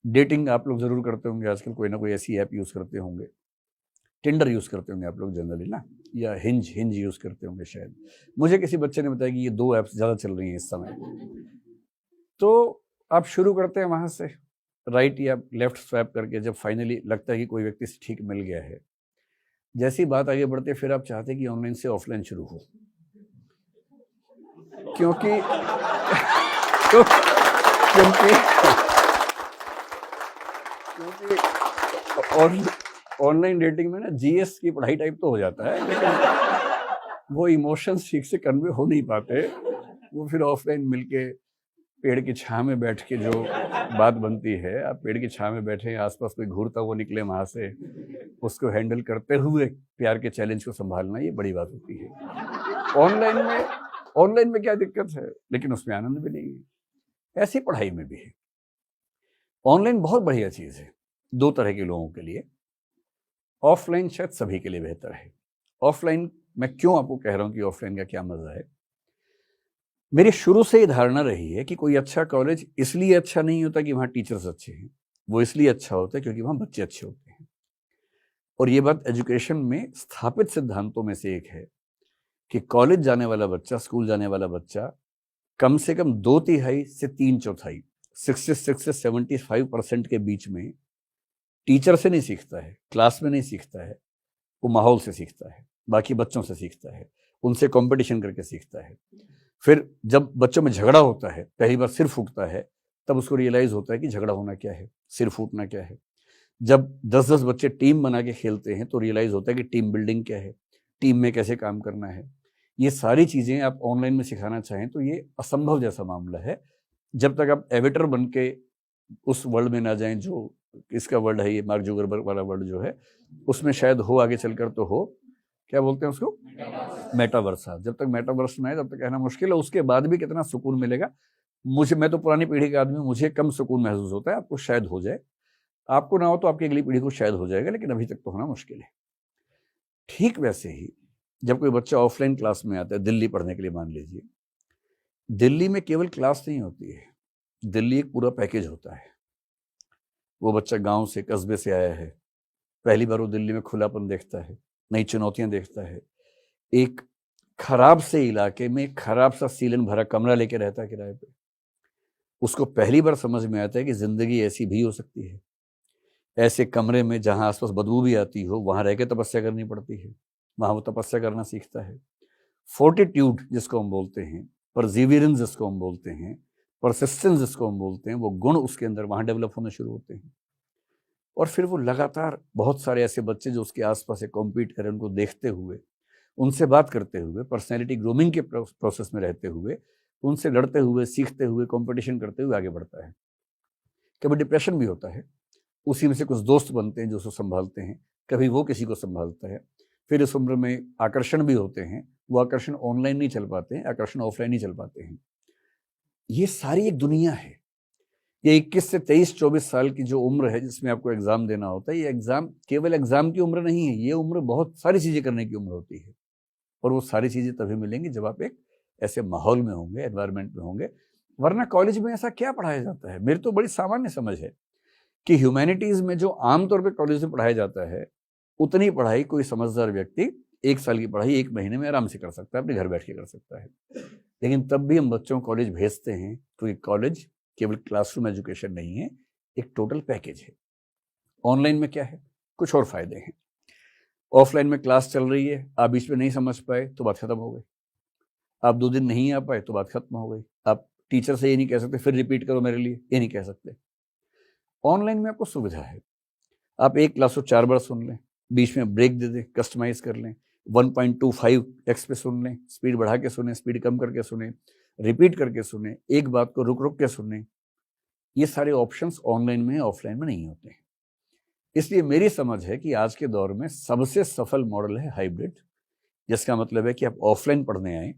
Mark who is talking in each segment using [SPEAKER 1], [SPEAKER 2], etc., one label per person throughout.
[SPEAKER 1] Dating आप लोग ज़रूर करते होंगे आजकल, कोई ना कोई ऐसी ऐप यूज़ करते होंगे। टिंडर यूज़ करते होंगे आप लोग जनरली ना, या हिंज हिंज यूज़ करते होंगे शायद। मुझे किसी बच्चे ने बताया कि ये 2 ऐप्स ज़्यादा चल रही हैं इस समय। तो आप शुरू करते हैं वहाँ से, राइट या लेफ्ट स्वैप करके, जब फाइनली लगता है कि कोई व्यक्ति से ठीक मिल गया है। जैसी बात आगे बढ़ती है, फिर आप चाहते हैं कि ऑनलाइन से ऑफलाइन शुरू हो। क्योंकि क्यों क्योंकि क्योंकि ऑनलाइन डेटिंग में ना जीएस की पढ़ाई टाइप तो हो जाता है, लेकिन वो इमोशंस ठीक से कन्वे हो नहीं पाते। वो फिर ऑफलाइन मिलके पेड़ की छांव में बैठ के जो बात बनती है, आप पेड़ की छांव में बैठे, आसपास कोई घूरता हुआ निकले वहां से, उसको हैंडल करते हुए प्यार के चैलेंज को संभालना, ये बड़ी बात होती है। ऑनलाइन में क्या दिक्कत है, लेकिन उसमें आनंद भी नहीं है। ऐसी पढ़ाई में भी है। ऑनलाइन बहुत बढ़िया चीज है 2 तरह के लोगों के लिए। ऑफलाइन शायद सभी के लिए बेहतर है। ऑफलाइन मैं क्यों आपको कह रहा हूं कि ऑफलाइन का क्या मजा है। मेरी शुरू से ही धारणा रही है कि कोई अच्छा कॉलेज इसलिए अच्छा नहीं होता कि वहाँ टीचर्स अच्छे हैं, वो इसलिए अच्छा होता है क्योंकि वहाँ बच्चे अच्छे होते हैं। और ये बात एजुकेशन में स्थापित सिद्धांतों में से एक है कि कॉलेज जाने वाला बच्चा, स्कूल जाने वाला बच्चा कम से कम 2/3 से 3/4, 66 से 75% के बीच में टीचर से नहीं सीखता है, क्लास में नहीं सीखता है, वो माहौल से सीखता है, बाकी बच्चों से सीखता है, उनसे कंपटीशन करके सीखता है। फिर जब बच्चों में झगड़ा होता है, पहली बार सिर फूटता है, तब उसको रियलाइज होता है कि झगड़ा होना क्या है, सिर फूटना क्या है। जब 10-10 बच्चे टीम बना के खेलते हैं तो रियलाइज होता है कि टीम बिल्डिंग क्या है, टीम में कैसे काम करना है। ये सारी चीज़ें आप ऑनलाइन में सिखाना चाहें तो ये असंभव जैसा मामला है, जब तक आप एविटर बन के उस वर्ल्ड में ना जाएं जो इसका वर्ल्ड है, ये मार्क जुगरबर्ग वाला वर्ल्ड जो है, उसमें शायद हो आगे चलकर तो हो, क्या बोलते हैं उसको, मेटावर्स। जब तक मेटावर्स में है तब तक कहना मुश्किल है, उसके बाद भी कितना सुकून मिलेगा। मैं तो पुरानी पीढ़ी का आदमी, मुझे कम सुकून महसूस होता है। आपको शायद हो जाए, आपको ना हो तो आपकी अगली पीढ़ी को शायद हो जाएगा, लेकिन अभी तक तो होना मुश्किल है। ठीक वैसे ही जब कोई बच्चा ऑफलाइन क्लास में आता है, दिल्ली पढ़ने के लिए मान लीजिए, दिल्ली में केवल क्लास नहीं होती है, दिल्ली एक पूरा पैकेज होता है। वो बच्चा गांव से, कस्बे से आया है, पहली बार वो दिल्ली में खुलापन देखता है, नई चुनौतियां देखता है, एक खराब से इलाके में खराब सा सीलन भरा कमरा लेके रहता है किराए पे। उसको पहली बार समझ में आता है कि जिंदगी ऐसी भी हो सकती है। ऐसे कमरे में जहां आसपास बदबू भी आती हो, वहां रह के तपस्या करनी पड़ती है, वहां वो तपस्या करना सीखता है। फोर्टिट्यूड जिसको हम बोलते हैं, परसिवियरेंस जिसको हम बोलते हैं, परसिस्टेंस जिसको हम बोलते हैं, वो गुण उसके अंदर वहां डेवलप होने शुरू होते हैं। और फिर वो लगातार बहुत सारे ऐसे बच्चे जो उसके आसपास कॉम्पीट करें, उनको देखते हुए, उनसे बात करते हुए, पर्सनैलिटी ग्रूमिंग के प्रोसेस में रहते हुए, उनसे लड़ते हुए, सीखते हुए, कंपटीशन करते हुए आगे बढ़ता है। कभी डिप्रेशन भी होता है, उसी में से कुछ दोस्त बनते हैं जो उसको संभालते हैं, कभी वो किसी को संभालता है। फिर इस उम्र में आकर्षण भी होते हैं, वो आकर्षण ऑनलाइन नहीं चल पाते हैं, आकर्षण ऑफलाइन नहीं चल पाते हैं। ये सारी एक दुनिया है। ये 21 से 23-24 साल की जो उम्र है जिसमें आपको एग्जाम देना होता है, ये एग्जाम केवल एग्जाम की उम्र नहीं है, ये उम्र बहुत सारी चीजें करने की उम्र होती है। और वो सारी चीजें तभी मिलेंगी जब आप एक ऐसे माहौल में होंगे, एनवायरनमेंट में होंगे। वरना कॉलेज में ऐसा क्या पढ़ाया जाता है। मेरी तो बड़ी सामान्य समझ है कि ह्यूमैनिटीज में जो आमतौर पर कॉलेज में पढ़ाया जाता है, उतनी पढ़ाई कोई समझदार व्यक्ति 1 साल की पढ़ाई 1 महीने में आराम से कर सकता है, अपने घर बैठ के कर सकता है। लेकिन तब भी हम बच्चों को कॉलेज भेजते हैं, क्योंकि कॉलेज केवल क्लासरूम एजुकेशन नहीं है, एक टोटल पैकेज है। ऑनलाइन में क्या है, कुछ और फायदे हैं। ऑफलाइन में क्लास चल रही है, आप बीच में नहीं समझ पाए तो बात खत्म हो गई। आप 2 दिन नहीं आ पाए तो बात खत्म हो गई। आप टीचर से ये नहीं कह सकते फिर रिपीट करो मेरे लिए, ये नहीं कह सकते। ऑनलाइन में आपको सुविधा है, आप एक क्लास को 4 बार सुन लें, बीच में ब्रेक दे दें, कस्टमाइज कर लें, 1.25x पे सुन लें, स्पीड बढ़ा के सुने, स्पीड कम करके सुने, रिपीट करके सुने, एक बात को रुक रुक के सुने। ये सारे ऑप्शंस ऑनलाइन में, ऑफलाइन में नहीं होते हैं। इसलिए मेरी समझ है कि आज के दौर में सबसे सफल मॉडल है हाइब्रिड, जिसका मतलब है कि आप ऑफलाइन पढ़ने आए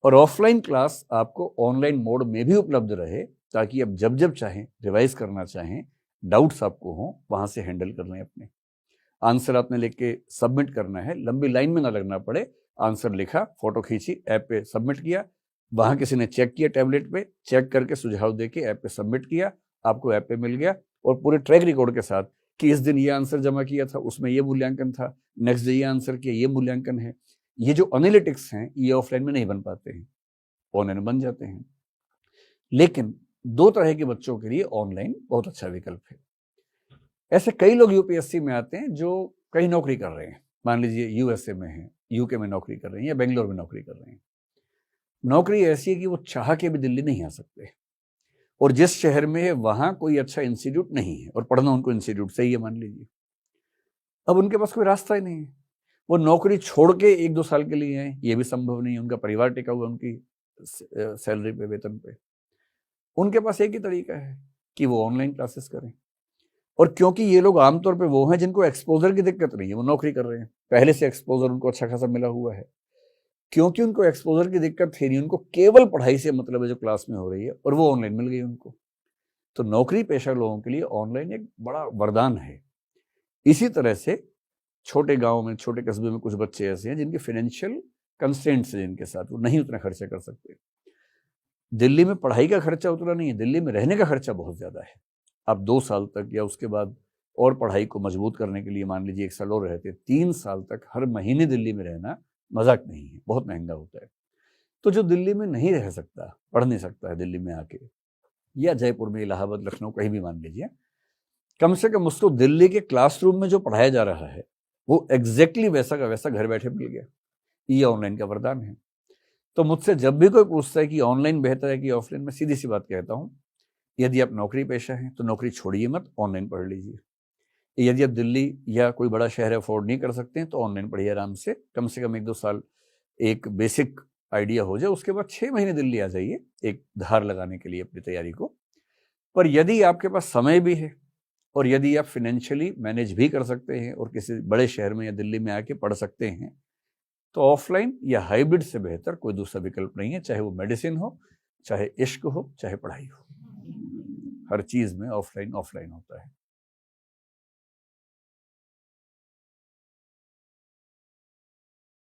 [SPEAKER 1] और ऑफलाइन क्लास आपको ऑनलाइन मोड में भी उपलब्ध रहे, ताकि आप जब जब चाहें, रिवाइज करना चाहें, डाउट्स आपको हों, वहां से हैंडल कर लें। अपने आंसर आपने लिख के सबमिट करना है, लंबी लाइन में ना लगना पड़े। आंसर लिखा, फोटो खींची, ऐप पे सबमिट किया, वहां किसी ने चेक किया, टैबलेट पे चेक करके सुझाव देके ऐप पे सबमिट किया, आपको ऐप पे मिल गया, और पूरे ट्रैक रिकॉर्ड के साथ कि इस दिन ये आंसर जमा किया था, उसमें ये मूल्यांकन था, नेक्स्ट डे ये आंसर किया, ये मूल्यांकन है। ये जो एनालिटिक्स हैं ये ऑफलाइन में नहीं बन पाते हैं, ऑनलाइन में बन जाते हैं। लेकिन दो तरह के बच्चों के लिए ऑनलाइन बहुत अच्छा विकल्प है। ऐसे कई लोग यूपीएससी में आते हैं जो कहीं नौकरी कर रहे हैं, मान लीजिए यूएसए में है, यूके में नौकरी कर रहे हैं या बेंगलोर में नौकरी कर रहे हैं। नौकरी ऐसी है कि वो चाह के भी दिल्ली नहीं आ सकते, और जिस शहर में है वहां कोई अच्छा इंस्टीट्यूट नहीं है, और पढ़ना उनको इंस्टीट्यूट से ही है मान लीजिए। अब उनके पास कोई रास्ता ही नहीं है, वो नौकरी छोड़ के 1-2 साल के लिए हैं, ये भी संभव नहीं है, उनका परिवार टिका हुआ उनकी सैलरी पे, वेतन पे। उनके पास एक ही तरीका है कि वो ऑनलाइन क्लासेस करें। और क्योंकि ये लोग आमतौर पे वो हैं जिनको एक्सपोजर की दिक्कत नहीं है, वो नौकरी कर रहे हैं, पहले से एक्सपोजर उनको अच्छा खासा मिला हुआ है। क्योंकि उनको एक्सपोजर की दिक्कत थी नहीं, उनको केवल पढ़ाई से मतलब है जो क्लास में हो रही है, और वो ऑनलाइन मिल गई उनको। तो नौकरी पेशा लोगों के लिए ऑनलाइन एक बड़ा वरदान है। इसी तरह से छोटे गांव में, छोटे कस्बे में कुछ बच्चे ऐसे हैं जिनके फाइनेंशियल कंस्ट्रेंट्स हैं, जिनके साथ वो नहीं उतना खर्चा कर सकते। दिल्ली में पढ़ाई का खर्चा उतना नहीं है, दिल्ली में रहने का खर्चा बहुत ज़्यादा है। आप 2 साल तक या उसके बाद और पढ़ाई को मजबूत करने के लिए मान लीजिए 1 साल और रहते, 3 साल तक हर महीने दिल्ली में रहना मजाक नहीं है, बहुत महंगा होता है। तो जो दिल्ली में नहीं रह सकता, पढ़ नहीं सकता है दिल्ली में आके, या जयपुर में, इलाहाबाद, लखनऊ, कहीं भी मान लीजिए, कम से कम उसको दिल्ली के क्लासरूम में जो पढ़ाया जा रहा है वो एग्जैक्टली वैसा का वैसा घर बैठे मिल गया। ये ऑनलाइन का वरदान है। तो मुझसे जब भी कोई पूछता है कि ऑनलाइन बेहतर है कि ऑफलाइन, मैं सीधी सी बात कहता हूँ, यदि आप नौकरी पेशा हैं तो नौकरी छोड़िए मत, ऑनलाइन पढ़ लीजिए। यदि आप दिल्ली या कोई बड़ा शहर अफोर्ड नहीं कर सकते हैं तो ऑनलाइन पढ़िए आराम से कम 1-2 साल एक बेसिक आइडिया हो जाए, उसके बाद 6 महीने दिल्ली आ जाइए एक धार लगाने के लिए अपनी तैयारी को। पर यदि आपके पास समय भी है और यदि आप फाइनेंशियली मैनेज भी कर सकते हैं और किसी बड़े शहर में या दिल्ली में आके पढ़ सकते हैं, तो ऑफलाइन या हाइब्रिड से बेहतर कोई दूसरा विकल्प नहीं है। चाहे वो मेडिसिन हो, चाहे इश्क हो, चाहे पढ़ाई हो, हर चीज़ में ऑफलाइन होता है।